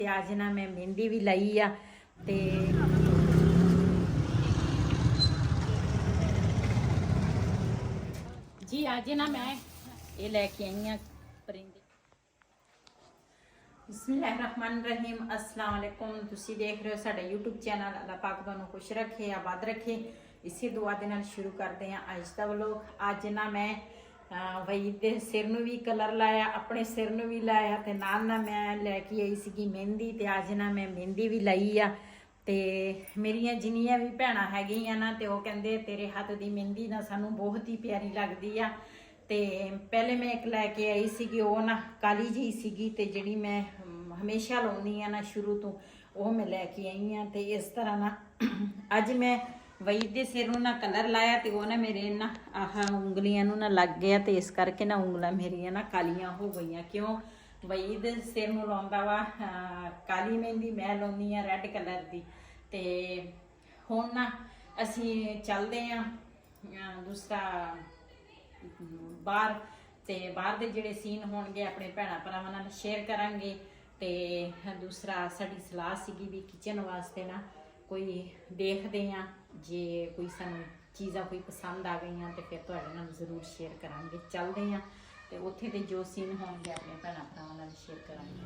ਤੇ ਅੱਜ ਨਾ ਮੈਂ ਮਹਿੰਦੀ ਵੀ ਲਈ ਆ ਤੇ ਜੀ ਅੱਜ ਨਾ ਮੈਂ ਇਹ ਲੈ ਕੇ ਆਈ ਆ ਪਰਿੰਦੇ। ਬਿਸਮਿल्लाहिर्रहमानिर्रहीम अस्सलाम वालेकुम। ਤੁਸੀਂ ਦੇਖ ਰਹੇ ਹੋ ਸਾਡਾ YouTube ਚੈਨਲ। ਅੱਲਾਹ ਪਾਕ ਤੁਹਾਨੂੰ ਖੁਸ਼ ਰੱਖੇ, ਆਬਾਦ ਰੱਖੇ। ਇਸੇ ਦੁਆ ਦੇ ਨਾਲ ਸ਼ੁਰੂ ਕਰਦੇ ਹਾਂ ਅੱਜ ਦਾ ਵਲੋਗ। ਅੱਜ ਨਾ ਮੈਂ ਵਈਦ ਦੇ ਸਿਰ ਨੂੰ ਵੀ ਕਲਰ ਲਾਇਆ, ਆਪਣੇ ਸਿਰ ਨੂੰ ਵੀ ਲਾਇਆ ਤੇ ਨਾਲ ਨਾ ਮੈਂ ਲੈ ਕੇ ਆਈ ਸੀਗੀ ਮਹਿੰਦੀ ਤੇ ਅੱਜ ਨਾ ਮੈਂ ਮਹਿੰਦੀ ਵੀ ਲਈ ਆ। ਤੇ ਮੇਰੀਆਂ ਜਿੰਨੀਆਂ ਵੀ ਭੈਣਾਂ ਹੈਗੀਆਂ ਨਾ ਤੇ ਉਹ ਕਹਿੰਦੇ ਤੇਰੇ ਹੱਥ ਦੀ ਮਹਿੰਦੀ ਨਾ ਸਾਨੂੰ ਬਹੁਤ ਹੀ ਪਿਆਰੀ ਲੱਗਦੀ ਆ। ਤੇ ਪਹਿਲੇ ਮੈਂ ਇੱਕ ਲੈ ਕੇ ਆਈ ਸੀਗੀ, ਉਹ ਨਾ ਕਾਲੀ ਜਿਹੀ ਸੀਗੀ ਤੇ ਜਿਹੜੀ ਮੈਂ ਹਮੇਸ਼ਾ ਲਾਉਂਦੀ ਆ ਨਾ ਸ਼ੁਰੂ ਤੋਂ, ਉਹ ਮੈਂ ਲੈ ਕੇ ਆਈ ਆ। ਤੇ ਇਸ ਤਰ੍ਹਾਂ ਨਾ ਅੱਜ ਮੈਂ ਵਈਦ ਦੇ ਸਿਰ ਨੂੰ ਨਾ ਕਲਰ ਲਾਇਆ ਤੇ ਉਹ ਨਾ ਮੇਰੇ ਨਾ ਆਹ ਉਂਗਲੀਆਂ ਨੂੰ ਨਾ ਲੱਗ ਗਿਆ ਤੇ ਇਸ ਕਰਕੇ ਨਾ ਉਂਗਲਾਂ ਮੇਰੀਆਂ ਨਾ ਕਾਲੀਆਂ ਹੋ ਗਈਆਂ। ਕਿਉਂ? ਵਈਦ ਸਿਰ ਨੂੰ ਲਾਉਂਦਾ ਵਾ ਕਾਲੀ ਮਹਿੰਦੀ, ਮੈਂ ਲਾਉਂਦੀ ਆ ਰੈੱਡ ਕਲਰ ਦੀ। ਤੇ ਹੁਣ ਨਾ ਅਸੀਂ ਚੱਲਦੇ ਆ ਦੂਸਰਾ ਬਾਹਰ, ਤੇ ਬਾਹਰ ਦੇ ਜਿਹੜੇ ਸੀਨ ਹੋਣਗੇ ਆਪਣੇ ਭੈਣਾਂ ਭਰਾਵਾਂ ਨਾਲ ਸ਼ੇਅਰ ਕਰਾਂਗੇ। ਤੇ ਦੂਸਰਾ ਸਾਡੀ ਸਲਾਹ ਸੀਗੀ ਵੀ ਕਿਚਨ ਵਾਸਤੇ ਨਾ ਕੋਈ ਦੇਖਦੇ ਆ, ਜੇ ਕੋਈ ਸਾਨੂੰ ਚੀਜ਼ਾਂ ਕੋਈ ਪਸੰਦ ਆ ਗਈਆਂ ਤੇ ਫਿਰ ਤੁਹਾਡੇ ਨਾਲ ਜ਼ਰੂਰ ਸ਼ੇਅਰ ਕਰਾਂਗੇ। ਚੱਲਦੇ ਆ ਤੇ ਉੱਥੇ ਦੇ ਜੋ ਸੀਨ ਹੋਣਗੇ ਆਪਣੇ ਭੈਣਾਂ ਭਰਾਵਾਂ ਨਾਲ ਸ਼ੇਅਰ ਕਰਾਂਗੇ।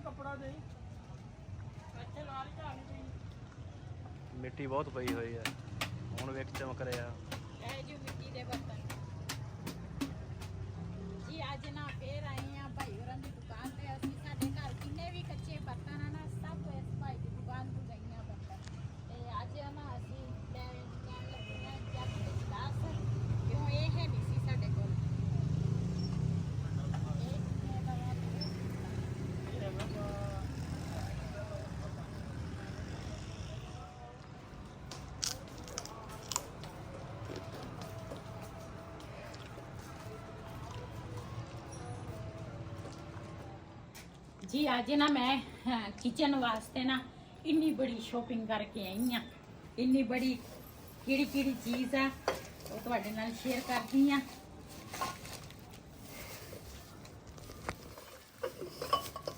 कपड़ा दे मिट्टी बहुत पई हुई है हुण वेख चमक रहा है जो मिट्टी दे बर्तन जी। अज ना फिर आए हैं भाई होरां दी दुकान ते। असीं साडे घर जिन्ने भी कच्चे बर्तन है ना सब इस भाई दी दुकान तो गई हैं बर्तन। ते अज ना असीं लैण लगे हैं जग ते गिलास, क्यों ये है नहीं सी साडे कोल। जी अज ना मैं किचन वास्ते ना इन्नी बड़ी शॉपिंग करके आई हाँ। इन्नी बड़ी किहड़ी किहड़ी चीज़ है वो तुहाडे नाल शेयर करदी हाँ।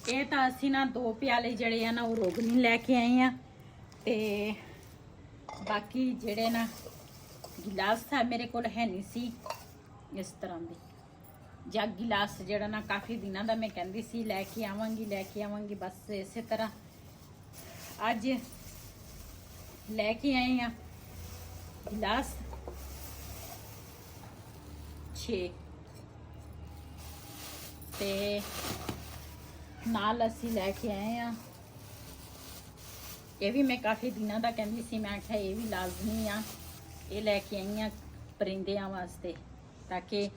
ये तो असी ना 2 प्याले जड़े है ना वो रोगनी लैके आए हैं। ते बाकी जड़े ना गिलास था मेरे को है नहीं सी इस तरह की जग गिलास जड़ा ना काफ़ी दिनों का मैं कहती सी लैके आवांगी। बस इस तरह अज लैके आए हैं गिलास 6 ते नाल असी लैके आए हैं। ये भी मैं काफ़ी दिनों का कहती सी, मैं आख्या ये भी लाजमी आ। ये लैके आई हैं परिंदियां वास्ते, ताकि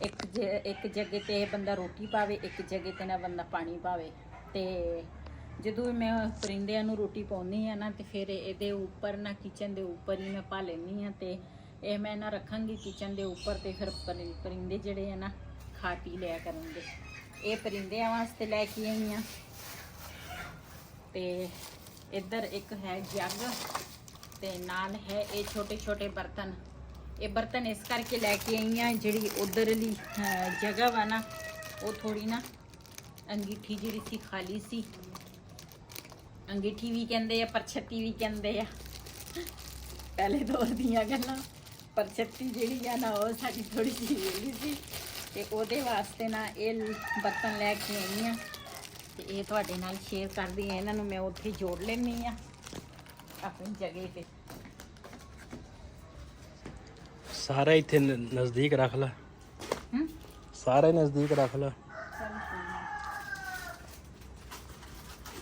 एक जगह ते बंदा रोटी पावे, एक जगह ते ना बंदा पानी पावे। ते जदों मैं परिंदियां नूं रोटी पाउंदी हाँ ना ते फिर ये उपर ना किचन के उपर ही मैं पा लैनी हाँ। ते ये मैं ना रखांगी किचन के उपर, ते फिर परिंदे जड़े है ना खा पी लिया करेंगे। ये परिंदियां वास्ते लैके आई हाँ। ते इधर एक है जग ते नाल है ये छोटे छोटे बर्तन। ये बर्तन इस करके लैके आई हैं, जी उधरली जगह वा ना वो थोड़ी ना अंगीठी जी सी खाली सी। अंगीठी भी कहते हैं, परछत्ती भी कहते हैं पहले दौर दियां गल्लां। परछत्ती जी है ना वो साड़ी थोड़ी जी वेली सी ते ओहदे वास्ते ना ये बर्तन लैके आई हैं। ते ये तुहाडे नाल शेयर करदी हां। इन्हां नूं मैं उत्थे जोड़ लैनी आ अपनी जगह पे। सारा इतने नजदीक रख ला, सारे नजदीक रख ला।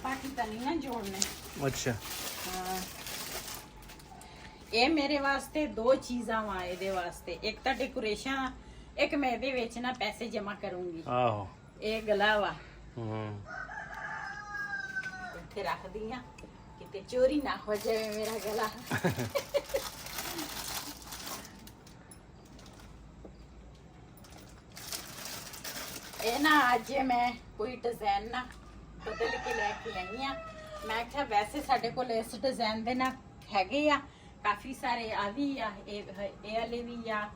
बाकी तो नहीं ना जोड़ने। अच्छा हाँ ਇਹ ਮੇਰੇ ਵਾਸਤੇ ਦੋ ਚੀਜ਼ਾਂ ਵਾ ਇਹਦੇ ਵਾਸਤੇ, ਇੱਕ ਤਾਂ ਡੈਕੋਰੇਸ਼ਨ, ਇੱਕ ਮੈਂ ਇਹਦੇ ਵਿੱਚ ਨਾ ਪੈਸੇ ਜਮਾ ਕਰੂੰਗੀ। ਆਹੋ ਇਹ ਗਲਾ ਵਾ, ਹੂੰ ਇੱਥੇ ਰੱਖਦੀ ਆ ਕਿਤੇ ਚੋਰੀ ਨਾ ਹੋ ਜਾਵੇ ਮੇਰਾ ਗਲਾ। ਇਹ ਨਾ ਅੱਜ ਮੈਂ ਕੋਈ ਡਿਜ਼ਾਈਨ ਨਾ ਬਦਲ ਕੇ ਲੈ ਕੇ ਆਈ ਆ। ਮੈਂ ਕਿਹਾ ਵੈਸੇ ਸਾਡੇ ਕੋਲ ਇਸ ਡਿਜ਼ਾਈਨ ਦੇ ਨਾ ਹੈਗੇ ਆ ਕਾਫੀ ਸਾਰੇ, ਆ ਵੀ ਆ, ਇਹ ਵਾਲੇ ਵੀ ਆ,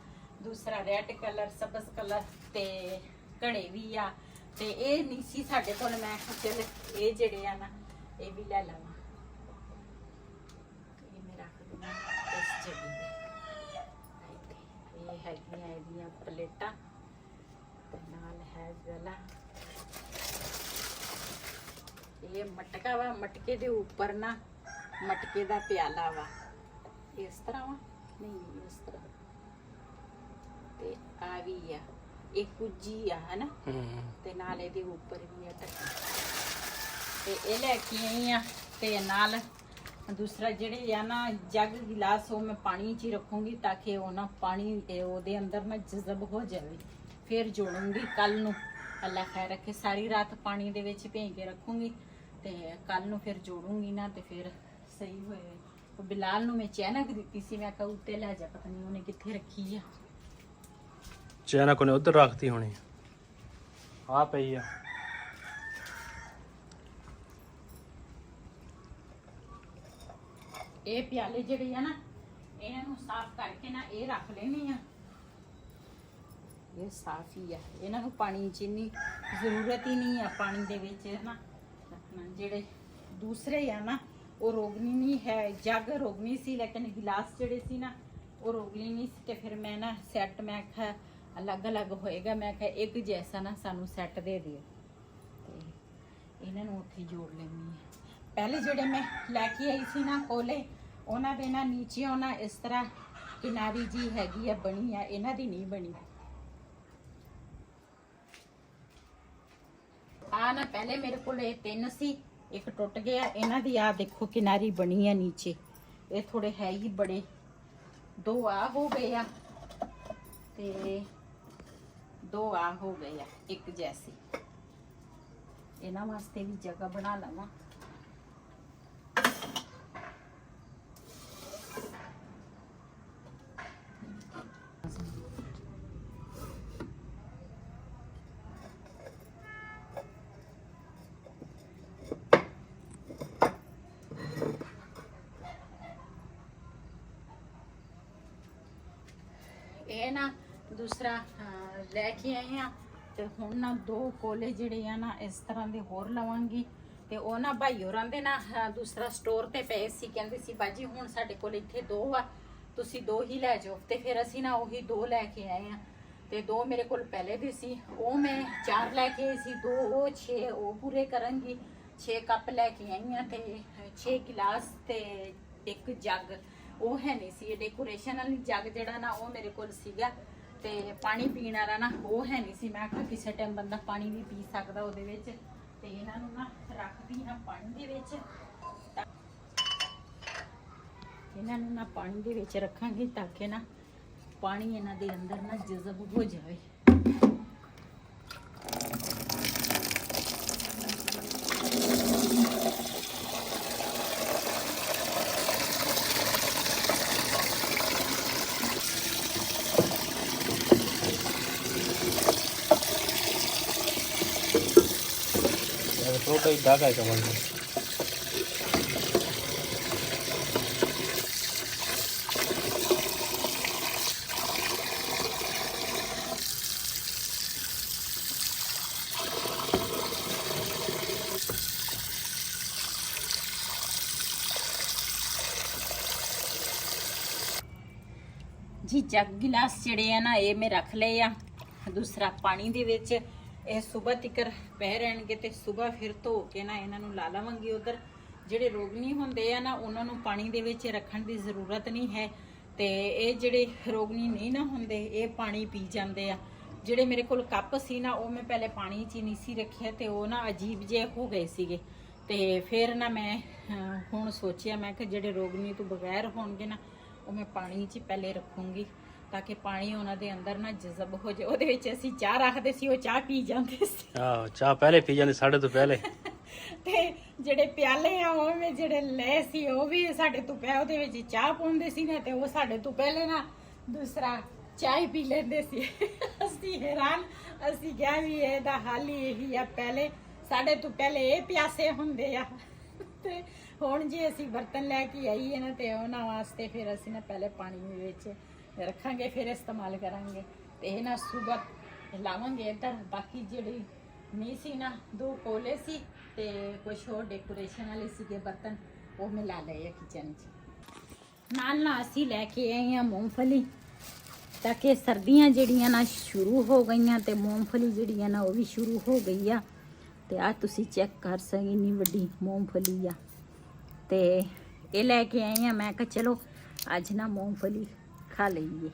ਦੂਸਰਾ ਰੈਡ ਕਲਰ, ਸਬਜ਼ ਕਲਰ ਤੇ ਘੜੇ ਵੀ ਆ, ਤੇ ਇਹ ਨਹੀਂ ਸੀ ਸਾਡੇ ਕੋਲ। ਮੈਂ ਕਿਹਾ ਚਲ ਇਹ ਜਿਹੜੇ ਆ ਨਾ ਇਹ ਵੀ ਲੈ ਲਵਾਂ। ਇਹ ਮੈਂ ਰੱਖ ਦੂੰਗਾ ਇਸ ਜਗ੍ਹਾ ਤੇ। ਇਹ ਹੈਗੀਆਂ ਇਹਦੀਆਂ ਪਲੇਟਾਂ ਤੇ ਨਾਲ ਹੈ ਗਲਾ। ਇਹ ਮਟਕਾ ਵਾ, ਮਟਕੇ ਦੇ ਉੱਪਰ ਨਾ ਮਟਕੇ ਦਾ ਪਿਆਲਾ ਵਾ, ਇਸ ਤਰ੍ਹਾਂ ਵਾ, ਨਹੀਂ ਇਸ ਤਰ੍ਹਾਂ, ਤੇ ਆ ਵੀ ਆ, ਇਹ ਕੁੱਜੀ ਆ ਹਨਾ, ਤੇ ਨਾਲ ਇਹਦੇ ਉੱਪਰ ਵੀ ਆ ਟੱਕੀ। ਤੇ ਇਹ ਲੈ ਕੇ ਆਈ ਆ। ਤੇ ਨਾਲ ਦੂਸਰਾ ਜਿਹੜੇ ਆ ਨਾ ਜੱਗ ਗਿਲਾਸ, ਉਹ ਮੈਂ ਪਾਣੀ 'ਚ ਹੀ ਰੱਖੂੰਗੀ ਤਾਂ ਕਿ ਉਹ ਨਾ ਪਾਣੀ ਉਹਦੇ ਅੰਦਰ ਨਾ ਜਜ਼ਬ ਹੋ ਜਾਵੇ। ਫਿਰ ਜੋੜੂੰਗੀ ਕੱਲ ਨੂੰ, ਅੱਲਾ ਖੈਰ ਰੱਖੇ। ਸਾਰੀ ਰਾਤ ਪਾਣੀ ਦੇ ਵਿੱਚ ਭੇਂ ਕੇ ਰੱਖੂੰਗੀ ਤੇ ਕੱਲ ਨੂੰ ਫਿਰ ਜੋੜੂੰਗੀ ਨਾ ਤੇ ਫਿਰ ਸਹੀ ਹੋਏ। ਉਹ ਬਿਲਾਲ ਨੂੰ ਮੈਂ ਚੈਨਕ ਦਿੱਤੀ ਸੀ, ਮੈਂ ਕਿਹਾ ਉੱਤੇ ਲੈ ਜਾ, ਪਤਾ ਨਹੀਂ ਉਹਨੇ ਕਿੱਥੇ ਰੱਖੀ ਆ। ਚੈਨਕ ਉਹਨੇ ਉੱਧਰ ਰੱਖਤੀ ਹੋਣੀ, ਆ ਪਈ ਆ। ਇਹ ਪਿਆਲੇ ਜਿਹੜੇ ਆ ਨਾ ਇਹਨਾਂ ਨੂੰ ਸਾਫ਼ ਕਰਕੇ ਨਾ ਇਹ ਰੱਖ ਲੈਣੀ ਆ। ਇਹ ਸਾਫ਼ ਹੀ ਆ, ਇਹਨਾਂ ਨੂੰ ਪਾਣੀ ਚ ਇੰਨੀ ਜ਼ਰੂਰਤ ਹੀ ਨਹੀਂ ਆ ਪਾਣੀ ਦੇ ਵਿੱਚ ਨਾ ਰੱਖਣਾ। ਜਿਹੜੇ ਦੂਸਰੇ ਆ ਨਾ ਉਹ ਰੋਗਨੀ ਨਹੀਂ ਹੈ, ਜੱਗ ਰੋਗਨੀ ਸੀ ਲੇਕਿਨ ਗਿਲਾਸ ਜਿਹੜੇ ਸੀ ਨਾ ਉਹ ਰੋਗਨੀ ਨਹੀਂ ਸੀ। ਤੇ ਫਿਰ ਮੈਂ ਨਾ ਸੈੱਟ, ਮੈਂ ਕਿਹਾ ਅਲੱਗ ਅਲੱਗ ਹੋਏਗਾ, ਮੈਂ ਕਿਹਾ ਇੱਕ ਜੈਸਾ ਨਾ ਸਾਨੂੰ ਸੈੱਟ ਦੇ ਦਿਓ। ਤੇ ਇਹਨਾਂ ਨੂੰ ਉੱਥੇ ਜੋੜ ਲੈਣੀ ਹੈ। ਪਹਿਲੇ ਜਿਹੜੇ ਮੈਂ ਲੈ ਕੇ ਆਈ ਸੀ ਨਾ ਕੋਲੇ, ਉਹਨਾਂ ਦੇ ਨਾ ਨੀਚੇ ਉਹਨਾਂ ਇਸ ਤਰ੍ਹਾਂ ਕਿਨਾਰੀ ਜੀ ਹੈਗੀ ਆ ਬਣੀ ਆ, ਇਹਨਾਂ ਦੀ ਨਹੀਂ ਬਣੀ। ਆ ਨਾ ਪਹਿਲੇ ਮੇਰੇ ਕੋਲ ਇਹ 3 ਸੀ, ਇੱਕ ਟੁੱਟ ਗਿਆ। ਇਹਨਾਂ ਦੀ ਆ ਦੇਖੋ ਕਿਨਾਰੀ ਬਣੀ ਆ ਨੀਚੇ, ਇਹ ਥੋੜੇ ਹੈ ਹੀ ਬੜੇ। 2 ਆ ਹੋ ਗਏ ਆ ਤੇ 2 ਆ ਹੋ ਗਏ ਆ ਇੱਕ ਜੈਸੀ। ਇਹਨਾਂ ਵਾਸਤੇ ਵੀ ਜਗ੍ਹਾ ਬਣਾ ਲਵਾਂ। ਇਹ ਨਾ ਦੂਸਰਾ ਲੈ ਕੇ ਆਏ ਆ। ਤੇ ਹੁਣ ਨਾ 2 ਕੋਲੇ ਜਿਹੜੇ ਆ ਨਾ ਇਸ ਤਰ੍ਹਾਂ ਦੇ ਹੋਰ ਲਵਾਂਗੀ। ਤੇ ਉਹ ਨਾ ਭਾਈ ਹੋਰਾਂ ਦੇ ਨਾ ਦੂਸਰਾ ਸਟੋਰ ਤੇ ਪਏ ਸੀ, ਕਹਿੰਦੇ ਸੀ ਬਾਜੀ ਹੁਣ ਸਾਡੇ ਕੋਲ ਇੱਥੇ 2 ਆ, ਤੁਸੀਂ 2 ਹੀ ਲੈ ਜਾਓ। ਤੇ ਫਿਰ ਅਸੀਂ ਨਾ ਉਹੀ 2 ਲੈ ਕੇ ਆਏ ਆ। ਤੇ 2 ਮੇਰੇ ਕੋਲ ਪਹਿਲੇ ਦੇ ਸੀ, ਉਹ ਮੈਂ 4 ਲੈ ਕੇ ਆਈ ਸੀ, 2 ਉਹ 6 ਉਹ ਪੂਰੇ ਕਰਾਂਗੀ। 6 ਕੱਪ ਲੈ ਕੇ ਆਈ ਆ ਤੇ 6 ਗਿਲਾਸ ਤੇ ਇੱਕ ਜੱਗ ਉਹ ਹੈ ਨਹੀਂ ਸੀ। ਇਹ ਡੈਕੋਰੇਸ਼ਨ ਵਾਲੀ ਜੱਗ ਜਿਹੜਾ ਨਾ ਉਹ ਮੇਰੇ ਕੋਲ ਸੀਗਾ, ਤੇ ਪਾਣੀ ਪੀਣ ਵਾਲਾ ਨਾ ਉਹ ਹੈ ਨਹੀਂ ਸੀ। ਮੈਂ ਕਿਹਾ ਕਿਸੇ ਟਾਈਮ ਬੰਦਾ ਪਾਣੀ ਵੀ ਪੀ ਸਕਦਾ ਉਹਦੇ ਵਿੱਚ। ਤੇ ਇਹਨਾਂ ਨੂੰ ਨਾ ਰੱਖਦੀ ਹਾਂ ਪਾਣੀ ਦੇ ਵਿੱਚ। ਇਹਨਾਂ ਨੂੰ ਨਾ ਪਾਣੀ ਦੇ ਵਿੱਚ ਰੱਖਾਂਗੀ ਤਾਂ ਕਿ ਨਾ ਪਾਣੀ ਇਹਨਾਂ ਦੇ ਅੰਦਰ ਨਾ ਜਜ਼ਬ ਹੋ ਜਾਵੇ। तो कहीं दाग है कमल में। ਜੀ ਜੱਗ ਗਿਲਾਸ ਜਿਹੜੇ ਆ ਨਾ ਇਹ ਮੈਂ ਰੱਖ ਲਏ ਆ। ਦੂਸਰਾ ਪਾਣੀ ਦੇ ਵਿੱਚ ਇਹ ਸਵੇਰ ਤੱਕ ਪੈ ਰਹਿਣਗੇ ਤੇ ਸਵੇਰ ਫਿਰ ਧੋ ਕੇ ਨਾ ਇਹਨਾਂ ਨੂੰ ਲਾ ਲਵਾਂਗੀ। ਉਧਰ ਜਿਹੜੇ ਰੋਗਨੀ ਹੁੰਦੇ ਆ ਨਾ ਉਹਨਾਂ ਨੂੰ ਪਾਣੀ ਦੇ ਵਿੱਚ ਰੱਖਣ ਦੀ ਜ਼ਰੂਰਤ ਨਹੀਂ ਹੈ। ਤੇ ਇਹ ਜਿਹੜੇ ਰੋਗਨੀ ਨਹੀਂ ਨਾ ਹੁੰਦੇ ਇਹ ਪਾਣੀ ਪੀ ਜਾਂਦੇ ਆ। ਜਿਹੜੇ ਮੇਰੇ ਕੋਲ ਕੱਪ ਸੀ ਨਾ ਉਹ ਮੈਂ ਪਹਿਲੇ ਪਾਣੀ 'ਚ ਹੀ ਨਹੀਂ ਸੀ ਰੱਖਿਆ ਤੇ ਉਹ ਨਾ ਅਜੀਬ ਜਿਹੇ ਹੋ ਗਏ ਸੀਗੇ। ਤੇ ਫਿਰ ਨਾ ਮੈਂ ਹੁਣ ਸੋਚਿਆ ਮੈਂ ਕਿ ਜਿਹੜੇ ਰੋਗਨੀ ਤੋਂ ਬਗੈਰ ਹੋਣਗੇ ਨਾ ਉਹ ਮੈਂ ਪਾਣੀ 'ਚ ਪਹਿਲੇ ਰੱਖੂੰਗੀ ਤਾਂ ਕਿ ਪਾਣੀ ਉਹਨਾਂ ਦੇ ਅੰਦਰ ਨਾ ਜਜ਼ਬ ਹੋ ਜਾਏ। ਉਹਦੇ ਵਿੱਚ ਅਸੀਂ ਚਾਹ ਰੱਖਦੇ ਸੀ, ਉਹ ਚਾਹ ਪੀ ਜਾਂਦੇ ਸੀ। ਆਹ ਚਾਹ ਪਹਿਲੇ ਪੀ ਜਾਂਦੇ ਸਾਡੇ ਤੋਂ ਪਹਿਲੇ। ਤੇ ਜਿਹੜੇ ਪਿਆਲੇ ਆ ਉਹ ਜਿਹੜੇ ਲੈ ਸੀ ਉਹ ਵੀ ਸਾਡੇ ਤੋਂ ਪਹਿਲੇ ਉਹਦੇ ਵਿੱਚ ਚਾਹ ਪਾਉਂਦੇ ਸੀ ਨਾ, ਤੇ ਉਹ ਸਾਡੇ ਤੋਂ ਪਹਿਲੇ ਨਾ ਦੂਸਰਾ ਚਾਹ ਹੀ ਪੀ ਲੈਂਦੇ ਸੀ। ਅਸੀਂ ਹੈਰਾਨ, ਅਸੀਂ ਕਿਹਾ ਵੀ ਇਹਦਾ ਹੱਲ ਹੀ ਇਹੀ ਆ, ਪਹਿਲੇ ਸਾਡੇ ਤੋਂ ਪਹਿਲੇ ਇਹ ਪਿਆਸੇ ਹੁੰਦੇ ਆ। ਤੇ ਹੁਣ ਜੇ ਅਸੀਂ ਬਰਤਨ ਲੈ ਕੇ ਆਈਏ ਨਾ ਤੇ ਉਹਨਾਂ ਵਾਸਤੇ ਫਿਰ ਅਸੀਂ ਨਾ ਪਹਿਲੇ ਪਾਣੀ ਵਿੱਚ ਰੱਖਾਂਗੇ, ਫਿਰ ਇਸਤੇਮਾਲ ਕਰਾਂਗੇ। ਤੇ ਇਹ ਨਾ ਸੁਬਹ ਲਾਵਾਂਗੇ ਇੱਧਰ। ਬਾਕੀ ਜਿਹੜੀ ਨਹੀਂ ਸੀ ਨਾ, 2 ਕੋਲੇ ਸੀ ਤੇ ਕੁਝ ਹੋਰ ਡੈਕੋਰੇਸ਼ਨ ਵਾਲੇ ਸੀਗੇ ਬਰਤਨ, ਉਹ ਮੈਂ ਲਾ ਲਏ ਆ ਕਿਚਨ 'ਚ। ਨਾਲ ਨਾ ਅਸੀਂ ਲੈ ਕੇ ਆਏ ਆ ਮੂੰਗਫਲੀ, ਤਾਂ ਕਿ ਸਰਦੀਆਂ ਜਿਹੜੀਆਂ ਨਾ ਸ਼ੁਰੂ ਹੋ ਗਈਆਂ ਤੇ ਮੂੰਗਫਲੀ ਜਿਹੜੀ ਆ ਨਾ ਉਹ ਵੀ ਸ਼ੁਰੂ ਹੋ ਗਈ ਆ। ਤੇ ਆ ਤੁਸੀਂ ਚੈੱਕ ਕਰ ਸਕਦੇ ਇੰਨੀ ਵੱਡੀ ਮੂੰਗਫਲੀ ਆ। ਤੇ ਇਹ ਲੈ ਕੇ ਆਏ ਆ, ਮੈਂ ਕਿਹਾ ਚਲੋ ਅੱਜ ਨਾ ਮੂੰਗਫਲੀ ਖਾ ਲਈਏ।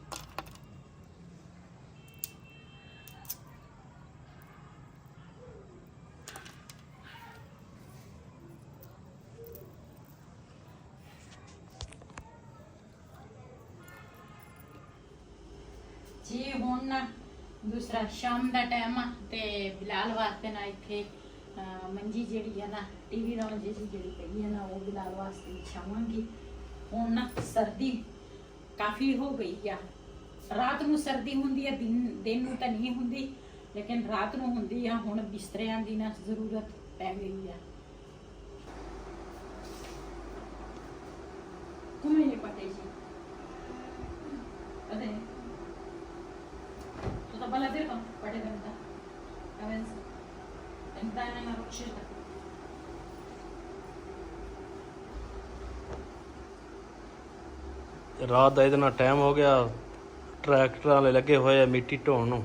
ਜੀ ਹੁਣ ਨਾ ਦੂਸਰਾ ਸ਼ਾਮ ਦਾ ਟਾਈਮ ਆ ਤੇ ਬਿਲਾਲ ਵਾਸਤੇ ਨਾ ਇੱਥੇ ਮੰਜੀ ਜਿਹੜੀ ਆ ਨਾ ਟੀਵੀ ਨਾਲ ਜਿਹੜੀ ਪਈ ਆ ਨਾ ਉਹ ਬਿਲਾਲ ਵਾਸਤੇ ਵਿਛਾਵਾਂਗੀ। ਹੁਣ ਨਾ ਸਰਦੀ ਕਾਫੀ ਹੋ ਗਈ ਆ। ਰਾਤ ਨੂੰ ਸਰਦੀ ਹੁੰਦੀ ਆ, ਦਿਨ ਨੂੰ ਤਾਂ ਨਹੀਂ ਹੁੰਦੀ, ਲੇਕਿਨ ਰਾਤ ਨੂੰ ਹੁੰਦੀ ਆ। ਹੁਣ ਬਿਸਤਰਿਆਂ ਦੀ ਨਾ ਜ਼ਰੂਰਤ ਪੈ ਗਈ ਆ। Come le patesi? Adesso. Tutto balla dirko? Pate venta. Avanza. Venta na roccetta. ਰਾਤ ਦਾ ਇਹਦੇ ਨਾਲ ਟਾਈਮ ਹੋ ਗਿਆ, ਟਰੈਕਟਰ ਵਾਲੇ ਲੱਗੇ ਹੋਏ ਆ ਮਿੱਟੀ ਢੋਣ ਨੂੰ।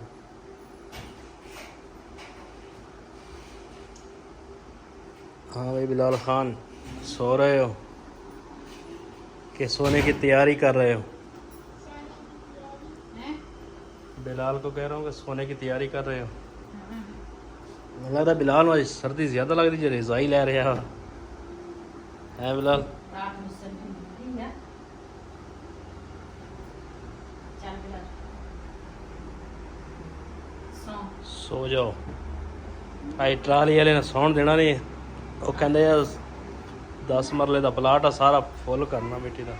हाँ भाई बिलाल खान सो रहे हो कि सोने की तैयारी कर रहे हो? बिलाल को कह रहा हूँ कि सोने की तैयारी कर रहे हो। मुझे लगता बिलाल में सर्दी ज़्यादा लग रही है, रज़ाई ले रहे हो है बिलाल? सो जाओ। आई ट्राली वाले ने सौन देना नहीं, ਉਹ ਕਹਿੰਦੇ ਆ 10 ਮਰਲੇ ਦਾ ਪਲਾਟ ਆ, ਸਾਰਾ ਫੁੱਲ ਕਰਨਾ ਮਿੱਟੀ ਦਾ।